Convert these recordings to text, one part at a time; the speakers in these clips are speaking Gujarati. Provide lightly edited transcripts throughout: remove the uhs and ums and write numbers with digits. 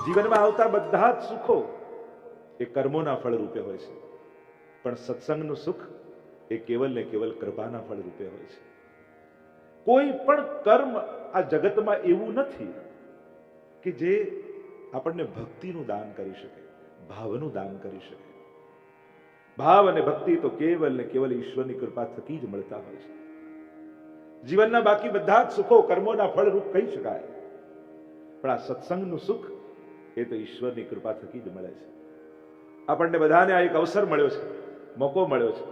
જીવનમાં આવતા બધા જ સુખો એ કર્મોના ફળ રૂપે હોય છે, પણ સત્સંગનું સુખ એ કેવલ ને કેવલ કૃપાના ફળ રૂપે હોય છે. કોઈ પણ કર્મ આ જગતમાં એવું નથી કે જે આપણને ભક્તિનું દાન કરી શકે, ભાવનું દાન કરી શકે. ભાવ અને ભક્તિ તો કેવલ ને કેવલ ઈશ્વરની કૃપા થકી જ મળતા હોય છે. જીવનના બાકી બધા જ સુખો કર્મોના ફળ રૂપ કહી શકાય, પણ આ સત્સંગનું સુખ એ તો ઈશ્વરની કૃપા થકી જ મળે છે. આપણને બધાને આ એક અવસર મળ્યો છે, મોકો મળ્યો છે.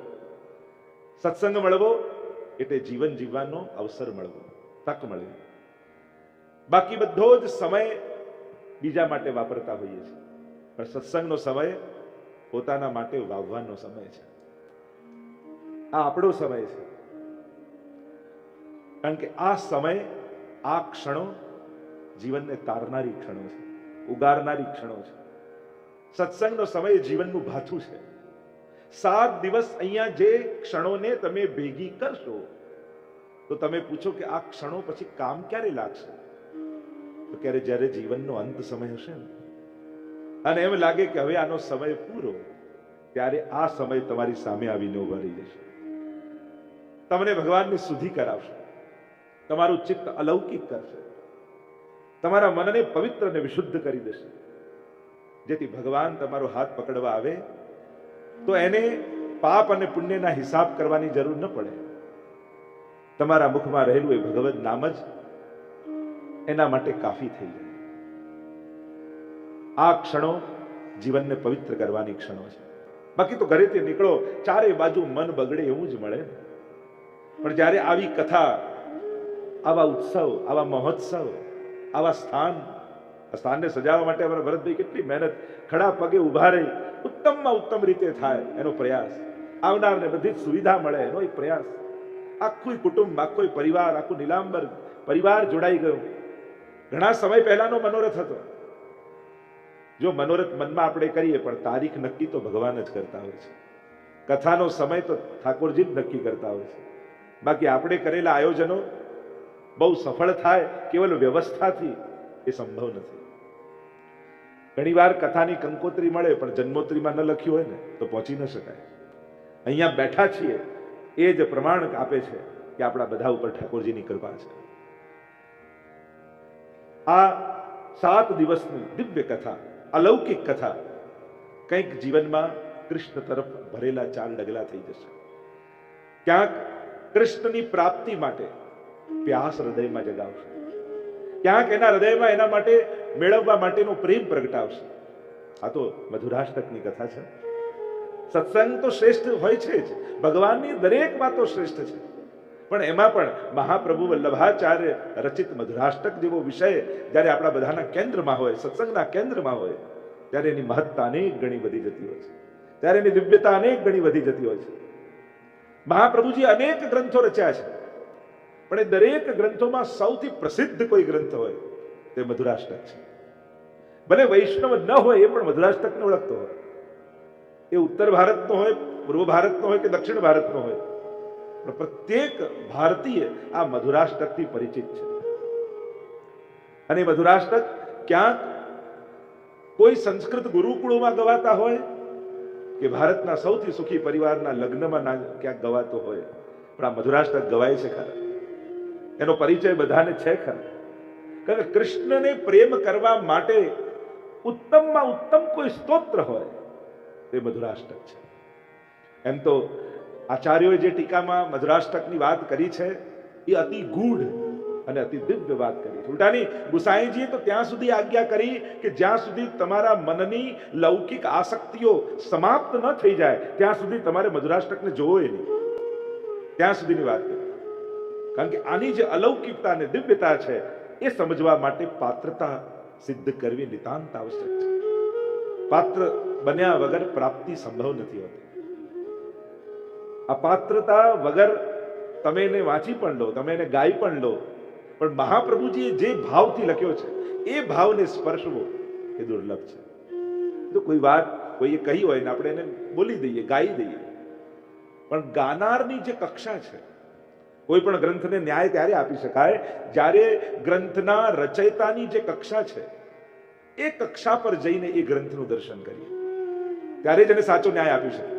સત્સંગ મળવો એટલે જીવન જીવવાનો અવસર મળવો, તક મળવી. બાકી બધો જ સમય બીજા માટે વાપરતા હોઈએ છીએ, પણ સત્સંગનો સમય પોતાના માટે વાવવાનો સમય છે. આ આપણો સમય છે, કારણ કે આ સમય, આ ક્ષણો જીવનને તારનારી ક્ષણો છે, ઉગારનારી ક્ષણો છે. સત્સંગનો સમય જીવનનું ભાથું છે. 7 દિવસ અહીંયા જે ક્ષણોને તમે ભેગી કરશો તો તમે પૂછો કે આ ક્ષણો પછી કામ ક્યારે લાગશે? તો ક્યારે જ્યારે જીવનનો અંત સમય હશે ને, અને એમ લાગે કે હવે આનો સમય પૂરો, ત્યારે આ સમય તમારી સામે આવીને ઉભા રહી જશે. તમને ભગવાનની શુદ્ધિ કરાવશે, તમારું ચિત્ત અલૌકિક કરશે, તમારા મનને પવિત્ર અને વિશુદ્ધ કરી દેશે, જેથી ભગવાન તમારો હાથ પકડવા આવે તો એને પાપ અને પુણ્યના હિસાબ કરવાની જરૂર ન પડે. તમારા મુખમાં રહેલું એ ભગવદ નામ જ એના માટે કાફી થઈ જાય. આ ક્ષણો જીવનને પવિત્ર કરવાની ક્ષણો છે. બાકી તો ઘરેથી નીકળો, ચારે બાજુ મન બગડે એવું જ મળે. પણ જ્યારે આવી કથા, આવા ઉત્સવ, આવા મહોત્સવ, આવા સ્થાનને સજાવવા માટે અમારા ભરતભાઈ કેટલી મહેનત, ખડા પગે ઉભા રહી ઉત્તમમાં ઉત્તમ રીતે થાય એનો પ્રયાસ, આવનારને બધી જ સુવિધા મળે એનો એક પ્રયાસ. આખું કુટુંબ, આખો પરિવાર, આખું નીલાંબર પરિવાર જોડાઈ ગયો. ઘણા સમય પહેલાનો મનોરથ હતો. જો મનોરથ મનમાં આપણે કરીએ, પણ તારીખ નક્કી તો ભગવાન જ કરતા હોય છે. કથાનો સમય તો ઠાકોરજી જ નક્કી કરતા હોય છે. બાકી આપણે કરેલા આયોજનો બહુ સફળ થાય કેવલ વ્યવસ્થાથી એ સંભવ નથી. ઘણીવાર કથાની કંકોત્રી મળે, પણ જન્મોત્રીમાં ન લખ્યું હોય ને તો પહોંચી ન શકાય. અહીંયા બેઠા છીએ એ જ પ્રમાણ આપે છે કે આપણા બધા ઉપર ઠાકોરજીની કૃપા છે. આ 7 દિવસની દિવ્ય કથા, અલૌકિક કથા કંઈક જીવનમાં કૃષ્ણ તરફ ભરેલા 4 ડગલા થઈ જશે. ક્યાંક કૃષ્ણની પ્રાપ્તિ માટે પ્યાસ હૃદયમાં જગાવશે, ક્યાંક એના હૃદયમાં એના માટે મેળવવા માટેનો પ્રેમ પ્રગટાવશે. આ તો મધુરાષ્ટકની કથા છે. સત્સંગ તો શ્રેષ્ઠ હોય છે જ, ભગવાનની દરેક વાતો શ્રેષ્ઠ છે, પણ એમાં પણ મહાપ્રભુ વલ્લભાચાર્ય રચિત મધુરાષ્ટક જેવો વિષય જ્યારે આપણા બધાના કેન્દ્રમાં હોય, સત્સંગના કેન્દ્રમાં હોય, ત્યારે એની મહત્તા અનેક ગણી વધી જતી હોય છે, ત્યારે એની દિવ્યતા અનેક ગણી વધી જતી હોય છે. મહાપ્રભુજી અનેક ગ્રંથો રચ્યા છે, પણ એ દરેક ગ્રંથોમાં સૌથી પ્રસિદ્ધ કોઈ ગ્રંથ હોય તે મધુરાષ્ટક છે. ભલે વૈષ્ણવ ન હોય એ પણ મધુરાષ્ટકને ઓળખતો હોય. એ ઉત્તર ભારતનો હોય, પૂર્વ ભારતનો હોય કે દક્ષિણ ભારતનો હોય, પણ પ્રત્યેક ભારતીય આ મધુરાષ્ટકથી પરિચિત છે. અને મધુરાષ્ટક ક્યાંક કોઈ સંસ્કૃત ગુરુકુળોમાં ગવાતા હોય કે ભારતના સૌથી સુખી પરિવારના લગ્નમાં ક્યાંક ગવાતો હોય, પણ આ મધુરાષ્ટક ગવાય છે ખરા. એનો પરિચય બધાને છે ખરા. કારણ કે કૃષ્ણને પ્રેમ કરવા માટે ઉત્તમમાં ઉત્તમ કોઈ સ્તોત્ર હોય તે મધુરાષ્ટક છે. એમ તો આચાર્યોએ જે ટીકામાં મધુરાષ્ટકની વાત કરી છે એ અતિ ગૂઢ અને અતિ દિવ્ય વાત કરી છે. ઉલટાની ગુસાઈજીએ તો ત્યાં સુધી આજ્ઞા કરી કે જ્યાં સુધી તમારા મનની લૌકિક આસક્તિઓ સમાપ્ત ન થઈ જાય ત્યાં સુધી તમારે મધુરાષ્ટકને જોવો નહીં, ત્યાં સુધીની વાત કરી. કારણ કે આની જે અલૌકિકતા અને દિવ્યતા છે એ સમજવા માટે પાત્રતા સિદ્ધ કરવી નિતાંત આવશ્યક છે. પાત્ર બન્યા વગર પ્રાપ્તિ સંભવ નથી હોતી. આ પાત્રતા વગર તમે એને વાંચી પણ લો, તમે એને ગાઈ પણ લો, પણ મહાપ્રભુજીએ જે ભાવથી લખ્યો છે એ ભાવને સ્પર્શવો એ દુર્લભ છે. જો કોઈ વાત કોઈએ કહી હોય ને આપણે એને બોલી દઈએ, ગાઈ દઈએ, પણ ગાનારની જે કક્ષા છે, કોઈ પણ ગ્રંથને ન્યાય ત્યારે આપી શકાય જ્યારે ગ્રંથના રચયિતાની જે કક્ષા છે એ કક્ષા પર જઈને એ ગ્રંથનું દર્શન કરીએ, ત્યારે જ એને સાચો ન્યાય આપી શકે.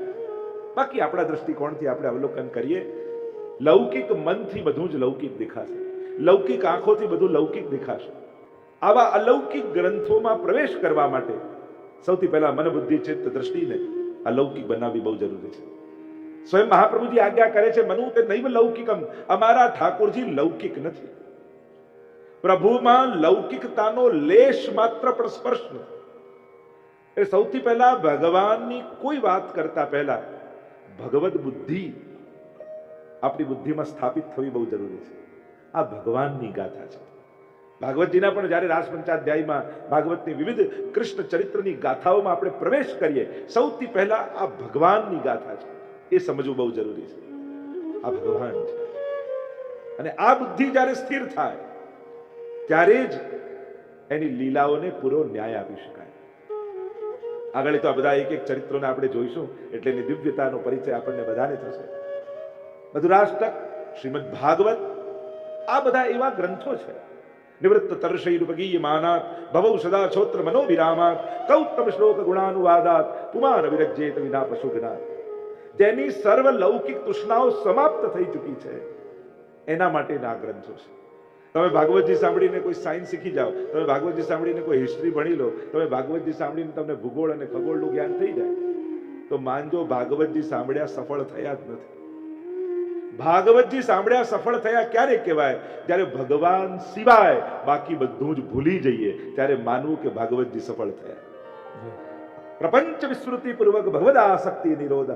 બાકી આપણા દ્રષ્ટિકોણથી આપણે અવલોકન કરીએ, લૌકિક મનથી બધું જ લૌકિક દેખાશે, લૌકિક આંખોથી બધું લૌકિક દેખાશે. આવા અલૌકિક ગ્રંથોમાં પ્રવેશ કરવા માટે સૌથી પહેલા મન બુદ્ધિ ચિત્ત દ્રષ્ટિને અલૌકિક બનાવવી બહુ જરૂરી છે. સ્વયં મહાપ્રભુજી આજ્ઞા કરે છે, મનુ તે નૈવ લૌકિકમ, અમારા ઠાકોરજી લૌકિક નથી. પ્રભુમાં લૌકિકતાનો લેશ માત્ર પણ સ્પર્શ નથી. એ સૌથી પહેલા ભગવાનની કોઈ વાત કરતા પહેલા ભગવદ બુદ્ધિ આપણી બુદ્ધિમાં સ્થાપિત થવી બહુ જરૂરી છે. આ ભગવાનની ગાથા છે. ભાગવતજીના પણ જ્યારે રાસ પંચાધ્યાયમાં ભાગવતની વિવિધ કૃષ્ણ ચરિત્રની ગાથાઓમાં આપણે પ્રવેશ કરીએ, સૌથી પહેલા આ ભગવાનની ગાથા છે, એ સમજવું બહુ જરૂરી છે. આ ભગવાન છે, અને આ બુદ્ધિ જ્યારે સ્થિર થાય ત્યારે જ એની લીલાઓને પૂરો ન્યાય આપી શકાય. આગળ તો આ બધા એક એક ચરિત્રોને આપણે જોઈશું એટલે એની દિવ્યતાનો પરિચય આપણને બધાને થશે. મધુરાષ્ટક, શ્રીમદ ભાગવત, આ બધા એવા ગ્રંથો છે. નિવૃત્ત તર્ષૈરુપગીય માનાત ભવૌ સદા છોત્ર મનો વિરામાત કૌત્તમ શ્લોક ગુણાનુવાદાત પુમાન વિરજ્યેત વિના પશુઘ્નાત. જેની સર્વ લૌકિક તૃષ્ણાઓ સમાપ્ત થઈ ચૂકી છે, એના માટેના આ ગ્રંથો છે. તમે ભાગવતજી સાંભળીને કોઈ સાયન્સ શીખી જાઓ, તમે ભાગવતજી સાંભળીને કોઈ હિસ્ટ્રી ભણી લો, તમે ભાગવતજી સાંભળીને તમને ભૂગોળ અને ખગોળનું જ્ઞાન થઈ જાય, તો માનજો ભાગવતજી સાંભળ્યા સફળ થયા જ નથી. ભાગવતજી સાંભળ્યા સફળ થયા ક્યારે કહેવાય? જ્યારે ભગવાન સિવાય બાકી બધું જ ભૂલી જઈએ, ત્યારે માનવું કે ભાગવતજી સફળ થયા. પ્રપંચ વિસ્મૃતિ પૂર્વક ભગવદાસક્તિ નિરોધ.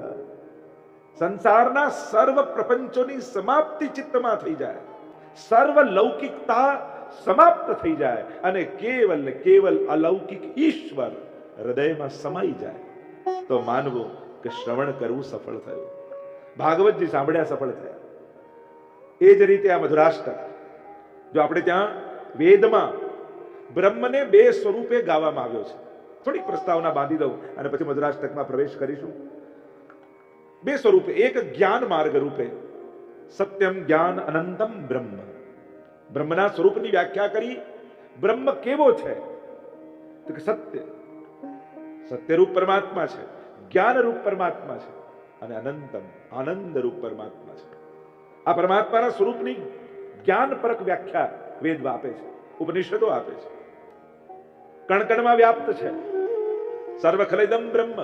સંસારના સર્વ પ્રપંચોની સમાપ્તિ ચિત્તમાં થઈ જાય, સર્વ લૌકિકતા સમાપ્ત થઈ જાય, અને કેવલ ને કેવલ અલૌકિક ઈશ્વર હૃદયમાં સમાઈ જાય, તો માનવું કે શ્રવણ કરવું સફળ થયું, ભાગવતજી સાંભળ્યા સફળ થયા. એ જ રીતે આ મધુરાષ્ટક, જો આપણે ત્યાં વેદમાં બ્રહ્મને બે સ્વરૂપે ગાવામાં આવ્યો છે. થોડીક પ્રસ્તાવના બાંધી દઉં અને પછી મધુરાષ્ટકમાં પ્રવેશ કરીશું. બે સ્વરૂપે, એક જ્ઞાન માર્ગ રૂપે, સત્યમ જ્ઞાન અનંતમ બ્રહ્મ. બ્રહ્મના સ્વરૂપની વ્યાખ્યા કરી. બ્રહ્મ કેવો છે? તો કે સત્ય, સત્યરૂપ પરમાત્મા છે, જ્ઞાનરૂપ પરમાત્મા છે, અને અનંતમ આનંદરૂપ પરમાત્મા છે. આ પરમાત્માના સ્વરૂપની જ્ઞાનપરક વ્યાખ્યા વેદમાં આપે છે, ઉપનિષદો આપે છે. કણકણમાં વ્યાપ્ત છે. સર્વ ખલેદમ બ્રહ્મ.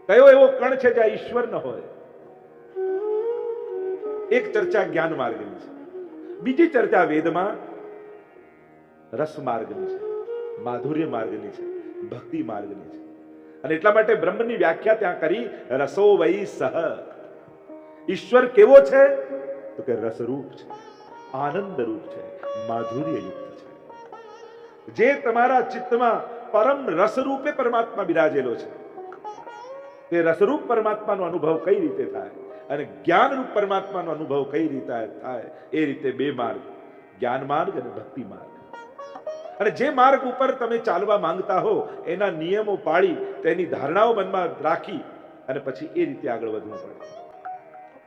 કયો એવો કણ છે જ્યાં ઈશ્વર ન હોય? એક ચર્ચા જ્ઞાન માર્ગની છે. બીજી ચર્ચા વેદમાં રસ માર્ગની છે, માધુર્ય માર્ગની છે, ભક્તિ માર્ગની છે. અને એટલા માટે બ્રહ્મની વ્યાખ્યા ત્યાં કરી, રસો વૈ સહ. ઈશ્વર કેવો છે? તો કે રસરૂપ છે, આનંદરૂપ છે, માધુર્યયુક્ત છે. જે તમારા ચિત્તમાં પરમ રસરૂપે પરમાત્મા બિરાજેલો છે, તે રસરૂપ પરમાત્માનો અનુભવ કઈ રીતે થાય અને જ્ઞાનરૂપ પરમાત્માનો અનુભવ કઈ રીતે થાય, એ રીતે બે માર્ગ, જ્ઞાન માર્ગ અને ભક્તિ માર્ગ. અને જે માર્ગ ઉપર તમે ચાલવા માંગતા હો, એના નિયમો પાળી, તેની ધારણાઓ મનમાં રાખી અને પછી એ રીતે આગળ વધવું પડે.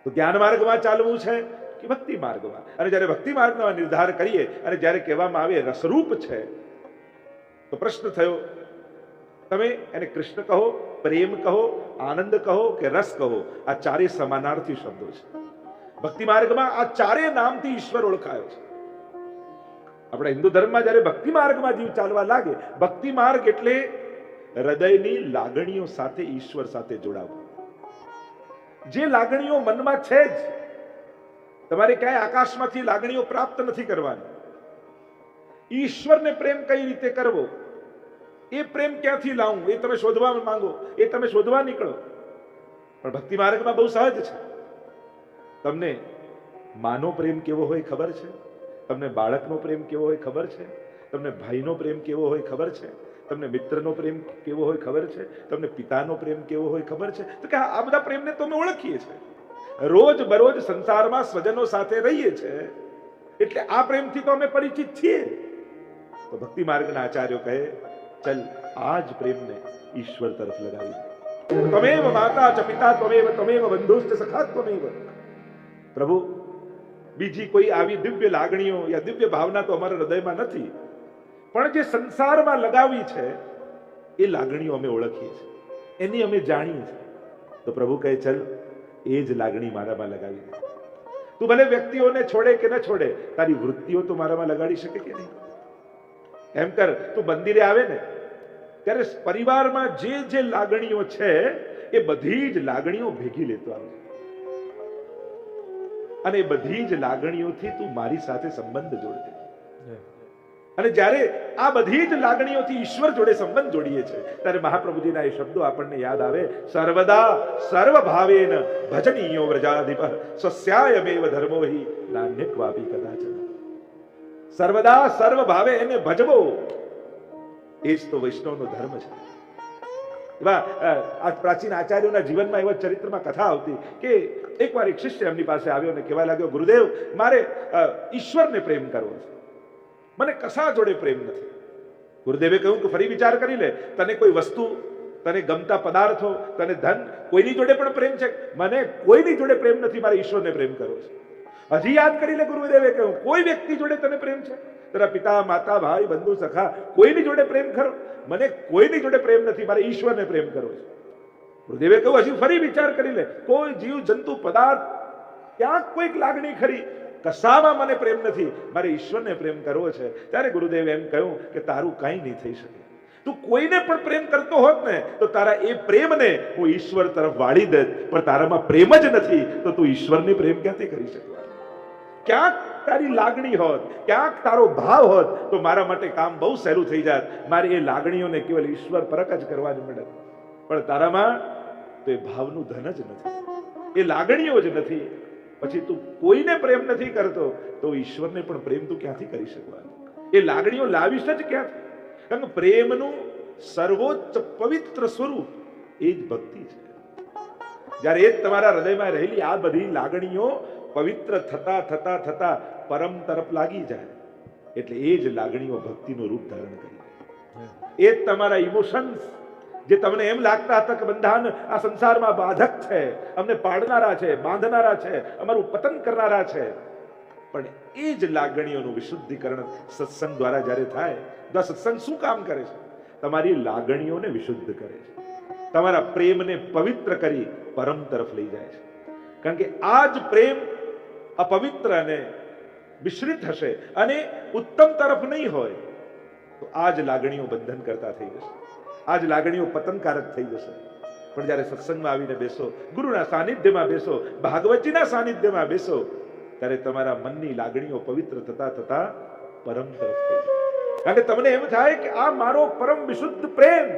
તો જ્ઞાન માર્ગમાં ચાલવું છે કે ભક્તિ માર્ગમાં? અને જ્યારે ભક્તિ માર્ગમાં નિર્ધાર કરીએ અને જ્યારે કહેવામાં આવે રસરૂપ છે, તો પ્રશ્ન થયો, તમે એને કૃષ્ણ કહો, પ્રેમ કહો, આનંદ કહો કે રસ કહો, આ ચારે સમાનાર્થી શબ્દો છે. ભક્તિ માર્ગમાં આ ચારે નામથી ઈશ્વર ઓળખાયો છે. આપણા હિન્દુ ધર્મમાં જ્યારે ભક્તિ માર્ગમાં જીવ ચાલવા લાગે, ભક્તિ માર્ગ એટલે હૃદયની લાગણીઓ સાથે ઈશ્વર સાથે જોડાવું. જે લાગણીઓ મનમાં છે જ, તમારે ક્યાંય આકાશમાંથી લાગણીઓ પ્રાપ્ત નથી કરવાની. ઈશ્વરને પ્રેમ કઈ રીતે કરવો, એ પ્રેમ ક્યાંથી લાવું, એ તમે શોધવા માંગો, એ તમે શોધવા નીકળો. પણ ભક્તિ માર્ગમાં બહુ સહજ છે. તમને માનો પ્રેમ કેવો હોય ખબર છે? તમને બાળકનો પ્રેમ કેવો હોય ખબર છે? તમને ભાઈનો પ્રેમ કેવો હોય ખબર છે? તમને મિત્રનો પ્રેમ કેવો હોય ખબર છે? તમને પિતાનો પ્રેમ કેવો હોય ખબર છે? તો કે આ બધા પ્રેમને તો અમે ઓળખીએ છીએ, રોજ બરોજ સંસારમાં સ્વજનો સાથે રહીએ છીએ, એટલે આ પ્રેમથી તો અમે પરિચિત છીએ. તો ભક્તિ માર્ગના આચાર્યો કહે, ચલ આ જ પ્રેમને ઈશ્વર તરફ લગાવી દે. ત્વમેવ માતા ચ પિતા ત્વમેવ ત્વમેવ બંધુશ્ચ સખા ત્વમેવ. પ્રભુ, બીજી કોઈ આવી દિવ્ય લાગણીઓ યા દિવ્ય ભાવના તો અમારા હૃદયમાં નથી. પણ જે સંસારમાં લગાવી છે એ લાગણીઓ અમે ઓળખીએ છીએ, એની અમે જાણીએ છીએ. તો પ્રભુ કહે ચલ એ જ લાગણી મારામાં લગાવી દે. તું ભલે વ્યક્તિઓને છોડે કે ન છોડે, તારી વૃત્તિઓ તો મારામાં લગાડી શકે કે નહીં? એમ કર, તું મંદિરે આવે ને ત્યારે પરિવારમાં જે જે લાગણીઓ છે એ બધી જ લાગણીઓ ભેગી લેતો આવજે, અને એ બધી જ લાગણીઓથી તું મારી સાથે સંબંધ જોડજે. અને જ્યારે આ બધી જ લાગણીઓથી ઈશ્વર જોડે સંબંધ જોડીએ છે ત્યારે મહાપ્રભુજીના એ શબ્દો આપણને યાદ આવે, સર્વદા સર્વ ભાવેન ભજનીયો વ્રજાધિપ સ્વસ્યાયમેવ ધર્મો હિ નાન્યક્વાપી કદાચન. સર્વદા સર્વ ભાવે એને ભજવો, એ જ તો વૈષ્ણવનો ધર્મ છે. એવા આ પ્રાચીન આચાર્યોના જીવનમાં એવા ચરિત્રમાં કથા આવતી કે એકવાર એક શિષ્ય એમની પાસે આવ્યો અને કહેવા લાગ્યો, ગુરુદેવ મારે ઈશ્વરને પ્રેમ કરવો છે, મને કશા જોડે પ્રેમ નથી. ગુરુદેવે કહ્યું કે ફરી વિચાર કરી લે, તને કોઈ વસ્તુ, તને ગમતા પદાર્થો, તને ધન, કોઈની જોડે પણ પ્રેમ છે? મને કોઈની જોડે પ્રેમ નથી, મારે ઈશ્વરને પ્રેમ કરવો છે. હજી યાદ કરી લે, ગુરુદેવે કહ્યું કોઈ વ્યક્તિ જોડે તને પ્રેમ છે? તારા પિતા, માતા, ભાઈ, બંધુ, સખા, કોઈની જોડે પ્રેમ ખરો? મને કોઈની જોડે પ્રેમ નથી, મારે ઈશ્વરને પ્રેમ કરવો છે. ગુરુદેવે કહ્યું હજી ફરી વિચાર કરી લે, કોઈ જીવ જંતુ પદાર્થ, ક્યાંક કોઈક લાગણી ખરી? કશામાં મને પ્રેમ નથી, મારે ઈશ્વરને પ્રેમ કરવો છે. ત્યારે ગુરુદેવે એમ કહ્યું કે તારું કંઈ નહીં થઈ શકે. તું કોઈને પણ પ્રેમ કરતો હોત ને તો તારા એ પ્રેમને હું ઈશ્વર તરફ વાળી દે, પણ તારામાં પ્રેમ જ નથી તો તું ઈશ્વરને પ્રેમ ક્યાંથી કરી શકવા? ક્યાંક તારી લાગણી હોત, ક્યાંક તારો ભાવ હોત તો મારા માટે કામ બહુ સહેલું થઈ જાત. મારે એ લાગણીઓને કેવલ ઈશ્વર પરક જ કરવાની મળે, પણ તારામાં તો એ ભાવનું ધન જ નથી, એ લાગણીઓ જ નથી. પછી તું કોઈને પ્રેમ નથી કરતો તો ઈશ્વરને પણ પ્રેમ તું ક્યાંથી કરી શકવાનો? એ લાગણીઓ લાવીશ જ ક્યાંથી? કારણ કે પ્રેમનું સર્વોચ્ચ પવિત્ર સ્વરૂપ એ જ ભક્તિ છે. જ્યારે એ જ તમારા હૃદયમાં રહેલી આ બધી લાગણીઓ પવિત્ર થતા થતા થતા પરમ તરફ લાગી જાય એટલે એ જ લાગણીઓ ભક્તિનું રૂપ ધારણ કરી લે. એ જ તમારા ઇમોશન્સ, જે તમને એમ લાગતા હતા કે બંધાન આ સંસારમાં બાધક છે, અમને પાડનારા છે, બાંધનારા છે, અમારું પતન કરનારા છે, પણ એ જ લાગણીઓનું વિશુદ્ધિકરણ સત્સંગ દ્વારા જ્યારે થાય તો સત્સંગ શું કામ કરે છે? તમારી લાગણીઓને વિશુદ્ધ કરે છે, તમારા પ્રેમને પવિત્ર કરી પરમ તરફ લઈ જાય છે. કારણ કે આ જ પ્રેમ અપવિત્ર અને મિશ્રિત હશે અને ઉત્તમ તરફ નહીં હોય તો આ જ લાગણીઓ બંધન કરતા થઈ જશે, આ જ લાગણીઓ પતનકારક થઈ જશે. પણ જ્યારે સત્સંગમાં આવીને બેસો, ગુરુના સાનિધ્યમાં બેસો, ભાગવતજીના સાનિધ્યમાં બેસો, ત્યારે તમારા મનની લાગણીઓ પવિત્ર થતા થતા પરમ તરફ થઈ જાય. કારણ કે તમને એમ થાય કે આ મારો પરમ વિશુદ્ધ પ્રેમ.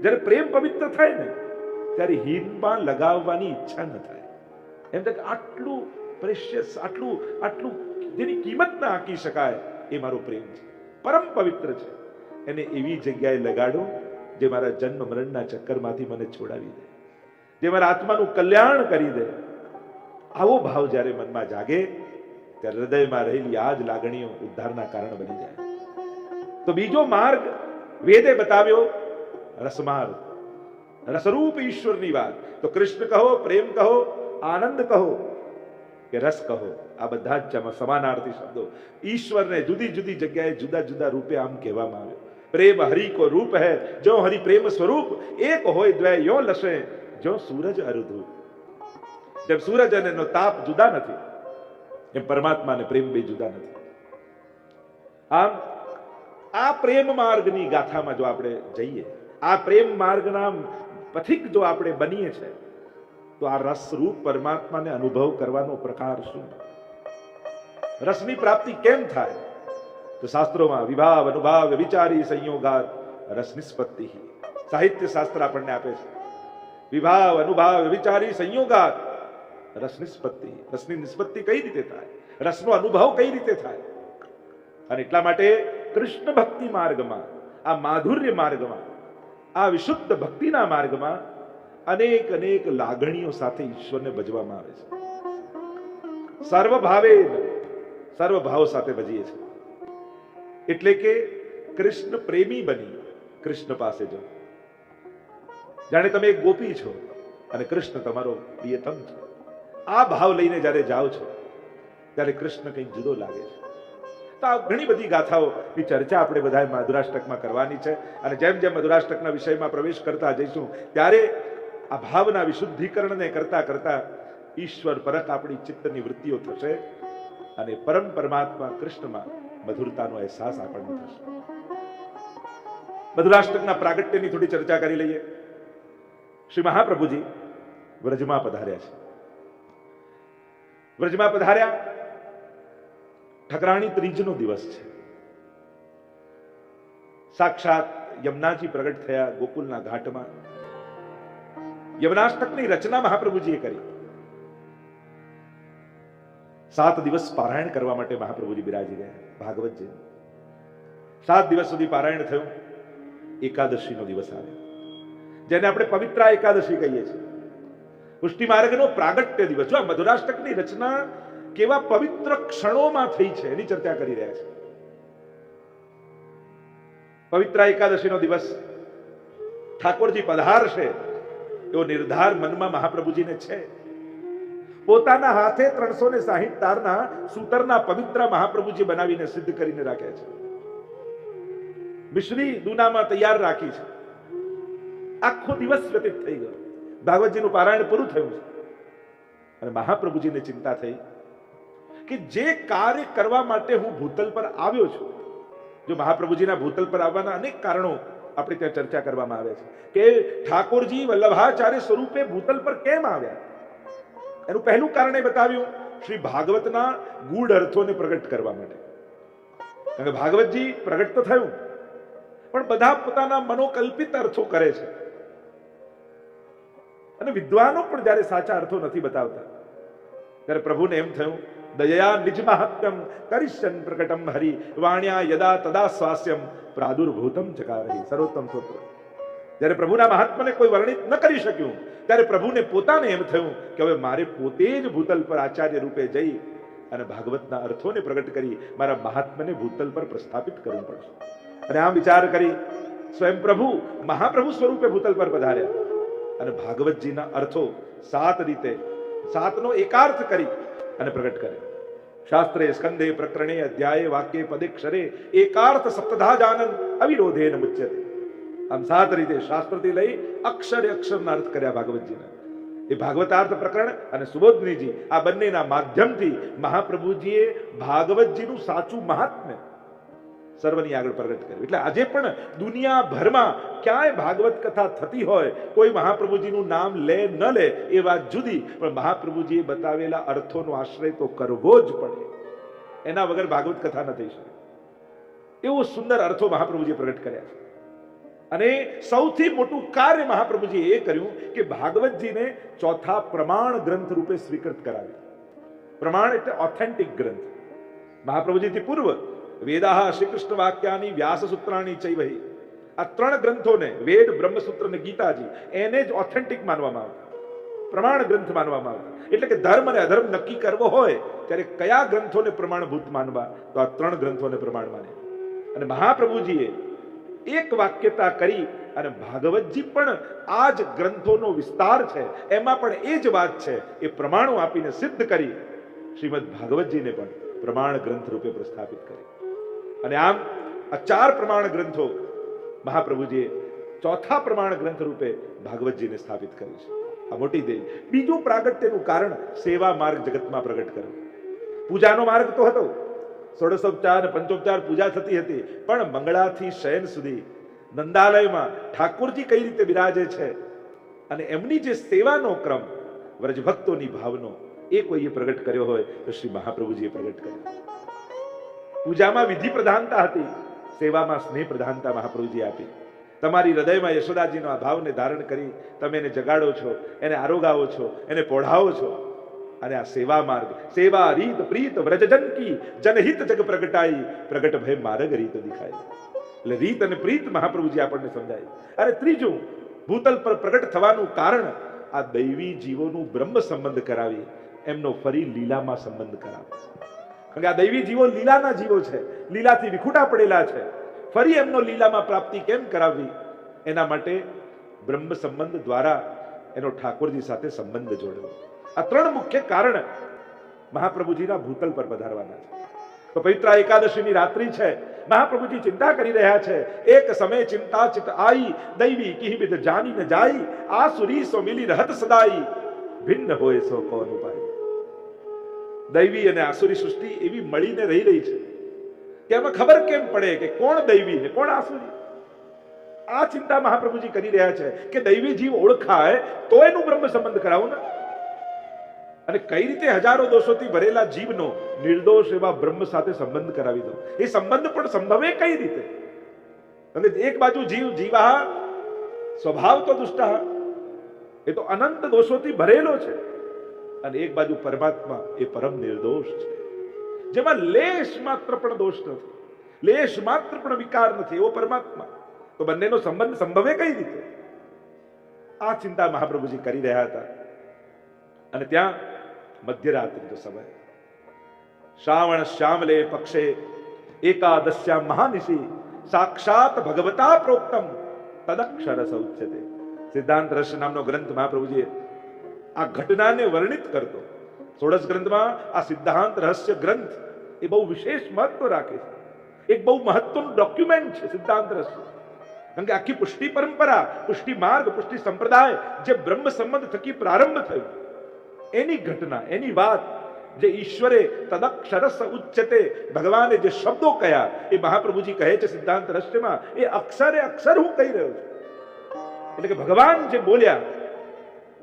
જ્યારે પ્રેમ પવિત્ર થાય ને ત્યારે હીનમાં લગાવવાની ઈચ્છા ન થાય. એમ થાય કે આટલું પ્રેશિયસ, આટલું જેની કિંમત ના આંકી શકાય એ મારો પ્રેમ છે, પરમ પવિત્ર છે. એને એવી જગ્યાએ લગાડો જે મારા જન્મ મરણના ચક્કરમાંથી મને છોડાવી દે, જે મારા આત્માનું કલ્યાણ કરી દે. આવો ભાવ જ્યારે મનમાં જાગે ત્યારે હૃદયમાં રહેલી આ જ લાગણીઓ ઉદ્ધારના કારણ બની જાય. તો બીજો માર્ગ વેદે બતાવ્યો રસમાર્ગ, રસરૂપ ઈશ્વરની વાત. તો કૃષ્ણ કહો, પ્રેમ કહો, આનંદ કહો કે રસ કહો, આ બધા જ સમાનાર્થી શબ્દો. ઈશ્વરને જુદી જુદી જગ્યાએ જુદા જુદા રૂપે આમ કહેવામાં આવ્યો. પ્રેમ હરિ કો રૂપ હૈ, જો હરિ પ્રેમ સ્વરૂપ એક હોય દ્વય યો લસે, જો સૂરજ અરુધુ. જેમ સૂરજ અને એનો તાપ જુદા નથી એમ પરમાત્મા અને પ્રેમ બે જુદા નથી. આમ આ પ્રેમ માર્ગની ગાથામાં જો આપણે જઈએ, આ પ્રેમ માર્ગના પથિક જો આપણે બનીએ છે તો આ રસરૂપ પરમાત્માને અનુભવ કરવાનો પ્રકાર શું? રસની પ્રાપ્તિ કેમ થાય? તો શાસ્ત્રોમાં વિભાવ અનુભાવ વિચારી સંયોગાત રસ નિષ્પત્તિ, સાહિત્ય શાસ્ત્ર આપણને આપે છે. વિભાવ અનુભાવ વિચારી સંયોગાત રસ નિષ્પત્તિ. રસની નિષ્પત્તિ કઈ રીતે થાય? રસનો અનુભવ કઈ રીતે થાય? અને એટલા માટે કૃષ્ણ ભક્તિ માર્ગમાં, આ માધુર્ય માર્ગમાં, આ વિશુદ્ધ ભક્તિના માર્ગમાં અનેક અનેક લાગણીઓ સાથે ઈશ્વરને ભજવામાં આવે છે. સર્વભાવે, સર્વભાવ સાથે ભજીએ છીએ. એટલે કે કૃષ્ણ પ્રેમી બની કૃષ્ણ પાસે જાઓ. જાણે તમે એક ગોપી છો અને કૃષ્ણ તમારો પ્રિયતમ છે. આ ભાવ લઈને જ્યારે જાઓ છો ત્યારે કૃષ્ણ કંઈક જુદો લાગે છે. તો આ ઘણી બધી ગાથાઓની ચર્ચા આપણે બધા મધુરાષ્ટકમાં કરવાની છે. અને જેમ જેમ મધુરાષ્ટકના વિષયમાં પ્રવેશ કરતા જઈશું ત્યારે આ ભાવના વિશુદ્ધિકરણને કરતા કરતા ઈશ્વર પરત આપણી ચિત્તની વૃત્તિઓ થશે અને પરમ પરમાત્મા કૃષ્ણમાં મધુરતાનો અહેસાસ આપણને થશે. મધુરાષ્ટકના પ્રાગટ્યની થોડી ચર્ચા કરી લઈએ. શ્રી મહાપ્રભુજી વ્રજમાં પધાર્યા છે. વ્રજમાં પધાર્યા, ઠકરાણી ત્રીજનો દિવસ છે. સાક્ષાત યમુનાજી પ્રગટ થયા ગોકુલના ઘાટમાં. યમનાષ્ટકની રચના મહાપ્રભુજીએ કરી. 7 દિવસ પારાયણ કરવા માટે મહાપ્રભુજી બિરાજી ગયા ભાગવતજી. 7 દિવસ સુધી પારાયણ થયું. એકાદશીનો દિવસ આવ્યો, જેને આપણે પવિત્રા એકાદશી કહીએ છીએ. પુષ્ટિ માર્ગનો પ્રાગટ્ય દિવસ. જો મધુરાષ્ટકની રચના કેવા પવિત્ર ક્ષણોમાં થઈ છે એની ચર્ચા કરી રહ્યા છે. પવિત્રા એકાદશીનો દિવસ ઠાકોરજી પધારશે એવો નિર્ધાર મનમાં મહાપ્રભુજીને છે. પોતાના હાથે 360 તારના સૂતરના પવિત્ર મહાપ્રભુજી બનાવીને સિદ્ધ કરીને રાખ્યા છે. મિશ્રી દુનામાં તૈયાર રાખી છે. આખો દિવસ વ્યતીત થઈ ગયો. ભાગવતજીનું પારાયણ પૂરું થયું છે અને મહાપ્રભુજીને ચિંતા થઈ કે જે કાર્ય કરવા માટે હું ભૂતલ પર આવ્યો છું. જો મહાપ્રભુજીના ભૂતલ પર આવવાના અનેક કારણો આપણે ત્યાં ચર્ચા કરવામાં આવે છે કે ઠાકોરજી વલ્લભાચાર્ય સ્વરૂપે ભૂતલ પર કેમ આવ્યા. એનું પહેલું કારણ એ બતાવ્યું શ્રી ભાગવતના ગૂઢ અર્થોને પ્રગટ કરવા માટે. કારણ કે ભાગવતજી પ્રગટ તો થયું પણ બધા પોતાના મનોકલ્પિત અર્થો કરે છે અને વિદ્વાનો પણ જ્યારે સાચા અર્થો નથી બતાવતા ત્યારે પ્રભુને એમ થયું દયા નિજ મહાત્મ્યમ કરિષ્યન પ્રકટમ હરિ વાણ્યા યદા તદા સ્વાસ્યમ પ્રાદુર્ભૂતમ ચકારહી. સર્વોત્તમ સ્તોત્ર. જ્યારે પ્રભુના મહાત્માને કોઈ વર્ણિત ન કરી શક્યું ત્યારે પ્રભુને પોતાને એમ થયું કે હવે મારે પોતે જ ભૂતલ પર આચાર્ય રૂપે જઈ અને ભાગવતના અર્થોને પ્રગટ કરી મારા મહાત્માને ભૂતલ પર પ્રસ્થાપિત કરવું પડશે. અને આમ વિચાર કરી સ્વયં પ્રભુ મહાપ્રભુ સ્વરૂપે ભૂતલ પર પધાર્યા અને ભાગવતજીના અર્થો 7 રીતે 7નો એકાર્થ કરી અને પ્રગટ કરે. શાસ્ત્રે સ્કંદે પ્રકરણે અધ્યાય વાક્ય પદેક્ષરે એકાર્થ સપ્તધા જાનન અવિરોધેન મુચ્યતે. આમ 7 રીતે શાસ્ત્રથી લઈ અક્ષરે અક્ષરના અર્થ કર્યા ભાગવતજીના. એ ભાગવતાર્થ પ્રકરણ અને સુબોધનીજી આ બંનેના માધ્યમથી મહાપ્રભુજીએ ભાગવતજીનું સાચું મહાત્મ્ય સર્વની આગળ પ્રગટ કર્યું. એટલે આજે પણ દુનિયાભરમાં ક્યાંય ભાગવત કથા થતી હોય કોઈ મહાપ્રભુજીનું નામ લે ન લે એ વાત જુદી, પણ મહાપ્રભુજીએ બતાવેલા અર્થોનો આશ્રય તો કરવો જ પડે. એના વગર ભાગવત કથા ન થઈ શકે. એવો સુંદર અર્થો મહાપ્રભુજીએ પ્રગટ કર્યા છે. અને સૌથી મોટું કાર્ય મહાપ્રભુજીએ એ કર્યું કે ભાગવતજીને ચોથા પ્રમાણ ગ્રંથ રૂપે સ્વીકૃત કરાવ્યું. પ્રમાણ એટલે ઓથેન્ટિક ગ્રંથ. મહાપ્રભુજીથી પૂર્વ વેદાહ શ્રી કૃષ્ણ વાક્યાની વ્યાસ સૂત્રાણી ચૈવહી આ 3 ગ્રંથોને વેદ બ્રહ્મસૂત્ર અને ગીતાજી એને જ ઓથેન્ટિક માનવામાં આવતા, પ્રમાણ ગ્રંથ માનવામાં આવતા. એટલે કે ધર્મ અને અધર્મ નક્કી કરવો હોય ત્યારે કયા ગ્રંથોને પ્રમાણભૂત માનવા, તો આ 3 ગ્રંથોને પ્રમાણ માને. અને મહાપ્રભુજીએ એક વાક્યતા કરી અને ભાગવતજી પણ આ જ ગ્રંથોનો વિસ્તાર છે, એમાં પણ એ જ વાત છે એ પ્રમાણો આપીને સિદ્ધ કરી શ્રીમદ ભાગવતજીને પણ પ્રમાણ ગ્રંથ રૂપે પ્રસ્થાપિત કરી. અને આમ આ 4 પ્રમાણ ગ્રંથો મહાપ્રભુજીએ ચોથા પ્રમાણ ગ્રંથ રૂપે ભાગવતજીને સ્થાપિત કર્યું છે. આ મોટી દેવી. બીજું પ્રાગટ્યનું કારણ સેવા માર્ગ જગતમાં પ્રગટ કર્યો. પૂજાનો માર્ગ તો હતો, ષોડશોપચાર અને પંચોપચાર પૂજા થતી હતી, પણ મંગળાથી શયન સુધી નંદાલયમાં ઠાકોરજી કઈ રીતે બિરાજે છે અને એમની જે સેવાનો ક્રમ વ્રજભક્તોની ભાવનો એ કોઈએ પ્રગટ કર્યો હોય તો શ્રી મહાપ્રભુજીએ પ્રગટ કર્યો. પૂજામાં વિધિ પ્રધાનતા હતી, સેવામાં સ્નેહ પ્રધાનતા મહાપ્રભુજી આપી. તમારી હૃદયમાં યશોદાજીનો આ ભાવને ધારણ કરી તમે એને જગાડો છો, એને આરોગાવો છો, એને પોઢાવો છો. અને આ સેવા માર્ગ, સેવા રીત પ્રીત વ્રજજન કી જનહિત જગ પ્રગટાઈ પ્રગટ ભય માર્ગ રીત દિખાય. એટલે રીત અને પ્રીત મહાપ્રભુજી આપણને સમજાય. અને ત્રીજું ભૂતલ પર પ્રગટ થવાનું કારણ આ દૈવી જીવોનું બ્રહ્મ સંબંધ કરાવી એમનો ફરી લીલામાં સંબંધ કરાવે. કારણ કે આ દૈવી જીવો લીલાના જીવો છે, લીલાથી વિખૂટા પડેલા છે. ફરી એમનો લીલામાં પ્રાપ્તિ કેમ કરાવવી, એના માટે બ્રહ્મ સંબંધ દ્વારા એનો ઠાકોરજી સાથે સંબંધ જોડવો. આ 3 મુખ્ય કારણ મહાપ્રભુજીના ભૂતલ પર પધારવાના છે. તો પવિત્ર એકાદશીની રાત્રિ છે, મહાપ્રભુજી ચિંતા કરી રહ્યા છે. એક સમય ચિંતા ચિત આઈ, દૈવી કિહ વિદ જાની ન જાઈ, આસુરી સો મિલી રહત સદાઈ, ભિન્ન હોય સો કોન ઉપાય. દૈવી અને આસુરી સૃષ્ટિ એવી મળીને રહી છે કે એમાં ખબર કેમ પડે કે કોણ દૈવી ને કોણ આસુરી? આ ચિંતા મહાપ્રભુજી કરી રહ્યા છે કે દૈવી જીવ ઓળખાય તો એનું બ્રહ્મ સંબંધ કરાવું ને. અને કઈ રીતે હજારો દોષોથી ભરેલા જીવનો નિર્દોષ એવા બ્રહ્મ સાથે સંબંધ કરાવી દો? એ સંબંધ પણ સંભવે કઈ રીતે? અને એક બાજુ જીવા સ્વભાવ તો દુષ્ટ, એ તો અનંત દોષોથી ભરેલો છે, અને એક બાજુ પરમાત્મા એ પરમ નિર્દોષ છે, જેમાં લેશ માત્ર પણ દોષ નથી, લેશ માત્ર પણ વિકાર નથી, એવો પરમાત્મા. તો બંનેનો સંબંધ સંભવે કઈ રીતે? આ ચિંતા મહાપ્રભુજી કરી રહ્યા હતા. અને ત્યાં મધ્યરાત્રિનો સમય, શ્રાવણ શ્યામલે પક્ષે એકાદશ્યા મહાનિશી, સાક્ષાત ભગવતા પ્રોક્તમ તદક્ષર સૌચ્યતે. સિદ્ધાંત રહસ્ય નામનો ગ્રંથ મહાપ્રભુજીએ આ ઘટનાને વર્ણિત કરતો. ષોડશ ગ્રંથમાં આ સિદ્ધાંત રહસ્ય ગ્રંથ એ બહુ વિશેષ મહત્વ રાખે છે. એક બહુ મહત્વનું ડોક્યુમેન્ટ છે સિદ્ધાંત રહસ્ય. કારણ કે આખી પુષ્ટિ પરંપરા, પુષ્ટિ માર્ગ, પુષ્ટિ સંપ્રદાય જે બ્રહ્મ સંબંધ થકી પ્રારંભ થયું, એની ઘટના, એની વાત, જે ઈશ્વરે તદક્ષરસ ઉચ્ચતે, ભગવાને જે શબ્દો કયા એ મહાપ્રભુજી કહે છે સિદ્ધાંત રહસ્યમાં, એ અક્ષરે અક્ષર હું કહી રહ્યો છું. એટલે કે ભગવાન જે બોલ્યા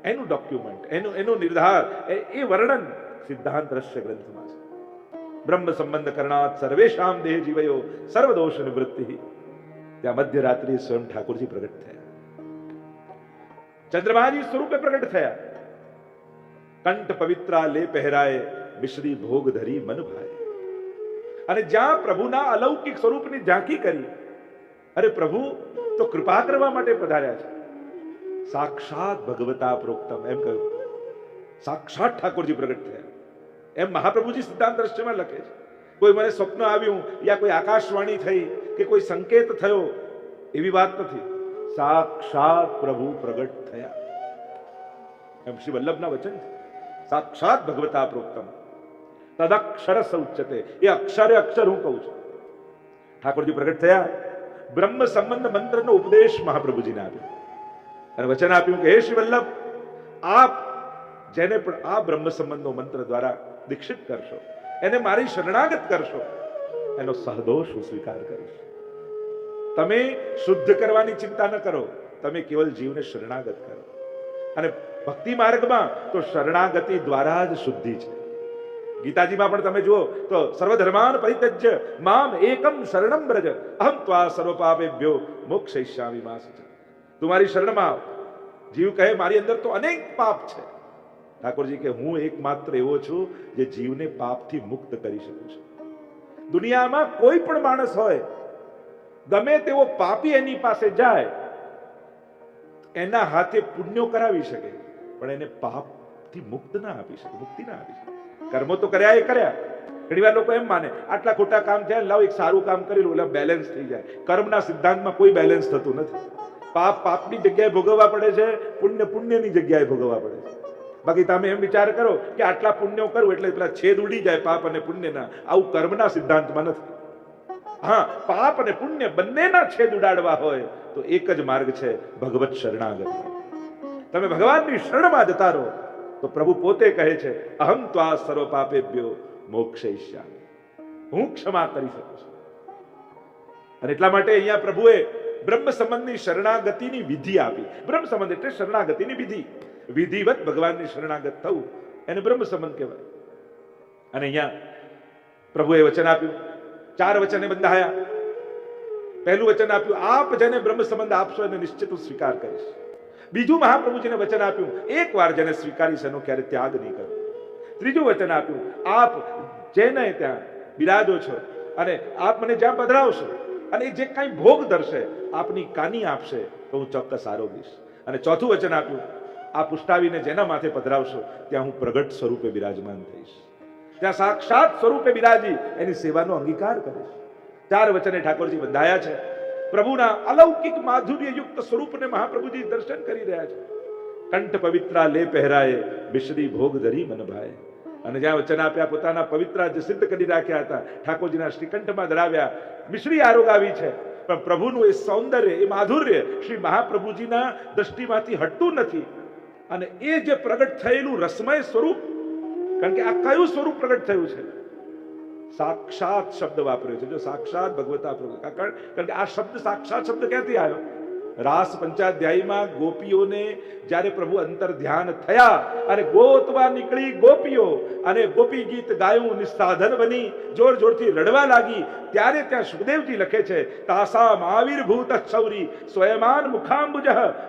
એનું ડોક્યુમેન્ટ, એનો નિર્ધાર, એ વર્ણન સિદ્ધાંત રહસ્ય ગ્રંથમાં છે. બ્રહ્મ સંબંધ કરણાત સર્વેશામ દેહ જીવયો સર્વદોષ નિવૃત્તિ. ત્યાં મધ્યરાત્રિ સ્વયં ઠાકોરજી પ્રગટ થયા, ચંદ્રમાજી સ્વરૂપે પ્રગટ થયા. કંઠ પવિત્રા લે પહેરાય, મિશ્રી ભોગ ધરી મન ભાય. અને જ્યાં પ્રભુના અલૌકિક સ્વરૂપની ઝાંકી કરી, અરે પ્રભુ તો કૃપા કરવા માટે પધાર્યા છે. સાક્ષાત ભગવતા પ્રોક્તમ એમ કહ્યું, સાક્ષાત ઠાકોરજી પ્રગટ થયા એમ મહાપ્રભુજી સિદ્ધાંત રહસ્યમાં લખે છે. કોઈ મને સ્વપ્ન આવ્યું, યા કોઈ આકાશવાણી થઈ, કે કોઈ સંકેત થયો, એવી વાત નથી. સાક્ષાત પ્રભુ પ્રગટ થયા એમ શ્રી વલ્લભના વચન છે. સાક્ષાત ભગવતા પ્રોક્તમ તદક્ષર સૌચ્યતે. એ અક્ષરે અક્ષર હું કહું છું. ઠાકોરજી પ્રગટ થયા, બ્રહ્મ સંબંધ મંત્રનો ઉપદેશ મહાપ્રભુજીને આપ્યો અને વચન આપ્યું કે હે શ્રી વલ્લભ, આપ જેને પણ આ બ્રહ્મ સંબંધનો મંત્ર દ્વારા દીક્ષિત કરશો, એને મારી શરણાગત કરશો, એનો સહદોષ હું સ્વીકાર કરીશ. તમે શુદ્ધ કરવાની ચિંતા ન કરો, તમે કેવલ જીવને શરણાગત કરો. અને ભક્તિ માર્ગમાં તો શરણાગતિ દ્વારા જ શુદ્ધિ છે. ગીતાજીમાં પણ તમે જુઓ તો સર્વધર્માન પરિત્યજ્ય મામ એકમ શરણમ બ્રજ અહમ ત્વા સર્વ પાપેભ્યો મોક્ષયિષ્યામિ મા શુચિ. તમારી શરણમાં આવ. જીવ કહે મારી અંદર તો અનેક પાપ છે. ઠાકોરજી કે હું એકમાત્ર એવો છું જે જીવને પાપથી મુક્ત કરી શકું છું. દુનિયામાં કોઈ પણ માણસ હોય, ગમે તેવો પાપી એની પાસે જાય, એના હાથે પુણ્યો કરાવી શકે, પણ એને પાપથી મુક્ત ના આપી શકે, મુક્તિ ના આપી શકે. કર્મો તો કર્યા એ કર્યા. ઘણી વાર લોકો એમ માને આટલા ખોટા કામ થયા, લાવ એક સારું કામ કરી લો એટલે બેલેન્સ થઈ જાય. કર્મના સિદ્ધાંતમાં કોઈ બેલેન્સ થતું નથી. પાપ પાપની જગ્યાએ ભોગવવા પડે છે, પુણ્ય પુણ્યની જગ્યાએ ભોગવવા પડે છે. બાકી તમે એમ વિચાર કરો કે આટલા પુણ્યો કરું એટલે પેલા છેદ ઉડી જાય પાપ અને પુણ્યના, આવું કર્મના સિદ્ધાંતમાં નથી. હા, પાપ અને પુણ્ય બંનેના છેદ ઉડાડવા હોય તો એક જ માર્ગ છે, ભગવત શરણાગતિ. તમે ભગવાનની શરણમાં જતા રહો તો પ્રભુ પોતે કહે છે અહમ ત્વા સર્વ પાપેભ્યો મોક્ષયિષ્યામિ, હું ક્ષમા કરી શકું છું. અને એટલા માટે અહીંયા પ્રભુએ બ્રહ્મ સંબંધની શરણાગતિની વિધિ આપી. બ્રહ્મ સંબંધ એટલે શરણાગતિની વિધિ. વિધિવત ભગવાનની શરણાગત થવું એને બ્રહ્મ સંબંધ કહેવાય. અને અહીંયા પ્રભુએ વચન આપ્યું, 4 વચને બંધાયા. પહેલું વચન આપ્યું, આપ જેને બ્રહ્મ સંબંધ આપશો એને નિશ્ચિત હું સ્વીકાર કરીશ. બીજું મહાપ્રભુજીને વચન આપ્યું, એકવાર જેને સ્વીકારીશ એનો ક્યારે ત્યાગ નહીં કરું. ત્રીજું વચન આપ્યું, આપ જેને ત્યાં બિરાજો છો અને આપ મને જ્યાં પધરાવશો અને જે કાંઈ ભોગ ધરશે આપની કાની આપશે તો હું ચોક્કસ આરોગીશ. અને ચોથું વચન આપ્યું, આ પુષ્ટાવીને જેના માથે પધરાવશો ત્યાં હું પ્રગટ સ્વરૂપે બિરાજમાન થઈશ, ત્યાં સાક્ષાત સ્વરૂપે બિરાજી એની સેવાનો અંગીકાર કરીશ. 4 વચને ઠાકોરજી બંધાયા છે. પ્રભુના અલૌકિક માધુર્ય યુક્ત સ્વરૂપને મહાપ્રભુજી દર્શન કરી રહ્યા છે. કંઠ પવિત્રા લે પહેરાય, બિશ્રી ભોગ ધરી મન ભાય. અને જ્યાં વચન આપ્યા પોતાના પવિત્ર જે સિદ્ધ કરી રાખ્યા હતા, ઠાકોરજીના શ્રીકંઠમાં ધરાવ્યા, મિશ્રી આરોગાવી છે, પણ પ્રભુનું એ સૌંદર્ય, એ માધુર્ય શ્રી મહાપ્રભુજીના દ્રષ્ટિમાંથી હટતું નથી. અને એ જે પ્રગટ થયેલું રસમય સ્વરૂપ, કારણ કે આ કયું સ્વરૂપ પ્રગટ થયું છે? સાક્ષાત શબ્દ વાપર્યો છે. જો સાક્ષાત ભગવતા પ્રભુ, કારણ કે આ શબ્દ સાક્ષાત શબ્દ ક્યાંથી આવ્યો? રાસ પંચાધ્યાયીમાં ગોપીઓને જ્યારે પ્રભુ અંતર ધ્યાન થયા અને ગોતવા નીકળી ગોપીઓ અને ગોપી ગીત ગાયું, નિસ્સાધન બની જોર જોરથી રડવા લાગી, ત્યારે ત્યાં સુખદેવજી લખે છે, તાસામ આવિર્ભૂત શૌરી સ્વયમાન મુખાંબુજ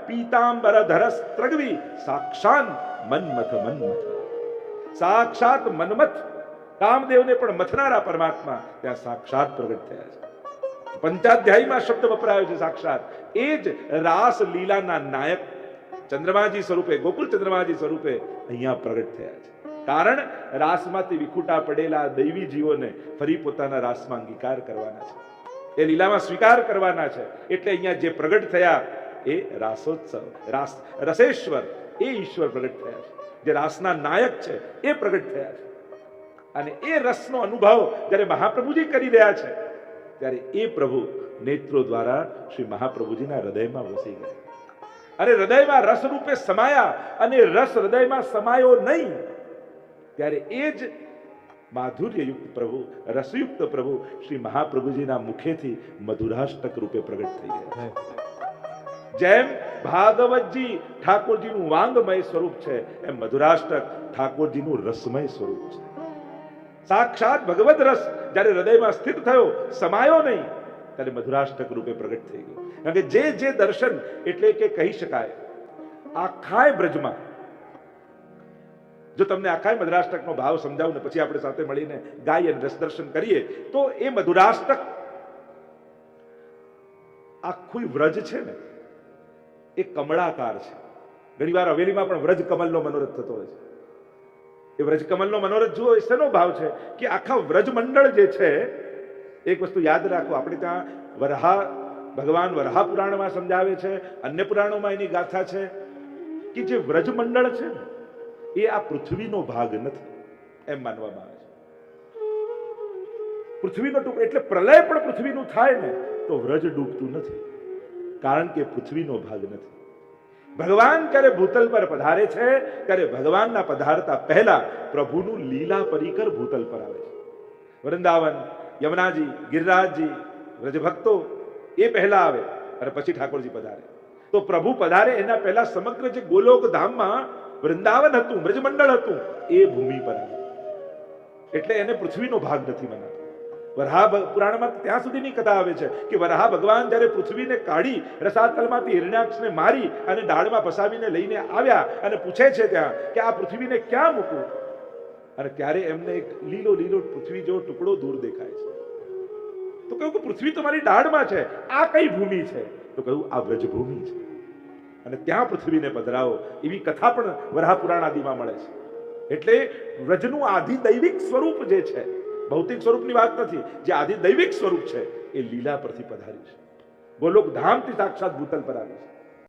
પીતાંબર ધરસ ત્રગવી સાક્ષાત મન્મથ મન્મથ. સાક્ષાત મન્મથ, કામદેવને પણ મથનારા પરમાત્મા ત્યાં સાક્ષાત પ્રગટ થયા છે. પંચાધ્યાયીમાં શબ્દ વપરાયો છે સાક્ષાત. એ જ રાસ લીલાના નાયક ચંદ્રમાજી સ્વરૂપે, ગોકુળ ચંદ્રમાજી સ્વરૂપે અહીંયા પ્રગટ થયા છે. કારણ રાસમાંથી વિખૂટા પડેલા દૈવી જીવોને ફરી પોતાના રાસમાં અંગીકાર કરવાના છે, એ લીલામાં સ્વીકાર કરવાના છે. એટલે અહીંયા જે પ્રગટ થયા એ રાસોત્સવ, રસેશ્વર, એ ઈશ્વર પ્રગટ થયા છે. જે રાસના નાયક છે એ પ્રગટ થયા છે. અને એ રસનો અનુભવ જ્યારે મહાપ્રભુજી કરી રહ્યા છે, ત્યારે એ પ્રભુ નેત્રો દ્વારા શ્રી મહાપ્રભુજીના હૃદયમાં વસી ગયા. અને હૃદયમાં રસ રૂપે સમાયા, અને રસ હૃદયમાં સમાયો નહીં, ત્યારે એ જ માધુર્યયુક્ત પ્રભુ, રસયુક્ત પ્રભુ શ્રી મહાપ્રભુજીના મુખેથી મધુરાષ્ટક રૂપે પ્રગટ થઈ ગયા. જેમ ભાગવતજી ઠાકોરજીનું વાંગમય સ્વરૂપ છે, એમ મધુરાષ્ટક ઠાકોરજીનું રસમય સ્વરૂપ છે. સાક્ષાત ભગવદ રસ જ્યારે હૃદયમાં સ્થિત થયો, સમાયો નહીં, ત્યારે મધુરાષ્ટક રૂપે પ્રગટ થઈ ગયું. કારણ કે જે દર્શન, એટલે કે કહી શકાય આખાય બ્રજમાં, જો તમને આખાય મધુરાષ્ટકનો ભાવ સમજાવું ને પછી આપણે સાથે મળીને ગાય અને રસ દર્શન કરીએ, તો એ મધુરાષ્ટક આખું વ્રજ છે ને એ કમળાકાર છે. ઘણી વાર હવેલીમાં પણ વ્રજ કમલનો મનોરથ થતો હોય છે. એ વ્રજકમલનો મનોરથ જુઓ, એ શેનો ભાવ છે કે આખા વ્રજ મંડળ જે છે, એક વસ્તુ યાદ રાખો, આપણે ત્યાં ભગવાન વરહા પુરાણમાં સમજાવે છે, અન્ય પુરાણોમાં એની ગાથા છે કે જે વ્રજ મંડળ છે ને એ આ પૃથ્વીનો ભાગ નથી, એમ માનવામાં આવે છે. પૃથ્વીનો ટુકડો, એટલે પ્રલય પણ પૃથ્વીનું થાય ને તો વ્રજ ડૂબતું નથી, કારણ કે પૃથ્વીનો ભાગ નથી. ભગવાન જ્યારે ભૂતલ પર પધારે છે, ત્યારે ભગવાનના પધારતા પહેલા પ્રભુનું લીલા પરિકર ભૂતલ પર આવે છે. વૃંદાવન, યમુનાજી, ગિરિરાજજી, વ્રજભક્તો એ પહેલા આવે અને પછી ઠાકોરજી પધારે. તો પ્રભુ પધારે એના પહેલા સમગ્ર જે ગોલોક ધામમાં વૃંદાવન હતું, બ્રજમંડળ હતું, એ ભૂમિ પર આવે. એટલે એને પૃથ્વીનો ભાગ નથી મનાતો. વરહા પુરાણમાં ત્યાં સુધીની કથા આવે છે કે વરહા ભગવાન જ્યારે પૃથ્વીને કાઢી રસાતલમાંથી હિરણ્યાક્ષને મારી અને ડાળમાં ફસાવીને લઈને આવ્યા અને પૂછે છે ત્યાં કે આ પૃથ્વીને ક્યાં મૂકું, અને ત્યારે એમને એક લીલો લીલો પૃથ્વી જેવો ટુકડો દૂર દેખાય છે. તો કહ્યું કે પૃથ્વી તો મારી ડાળમાં છે, આ કઈ ભૂમિ છે? તો કહ્યું આ વ્રજભૂમિ છે, અને ત્યાં પૃથ્વીને પધરાવો. એવી કથા પણ વરહા પુરાણ આદિમાં મળે છે. એટલે વ્રજનું આધિદૈવિક સ્વરૂપ જે છે, ભૌતિક સ્વરૂપની વાત નથી, જે આધિદૈવિક સ્વરૂપ છે એ લીલા પરથી પધાર્યું છે, ગોલોક ધામથી સાક્ષાત ભૂતલ પર આવ્યું છે.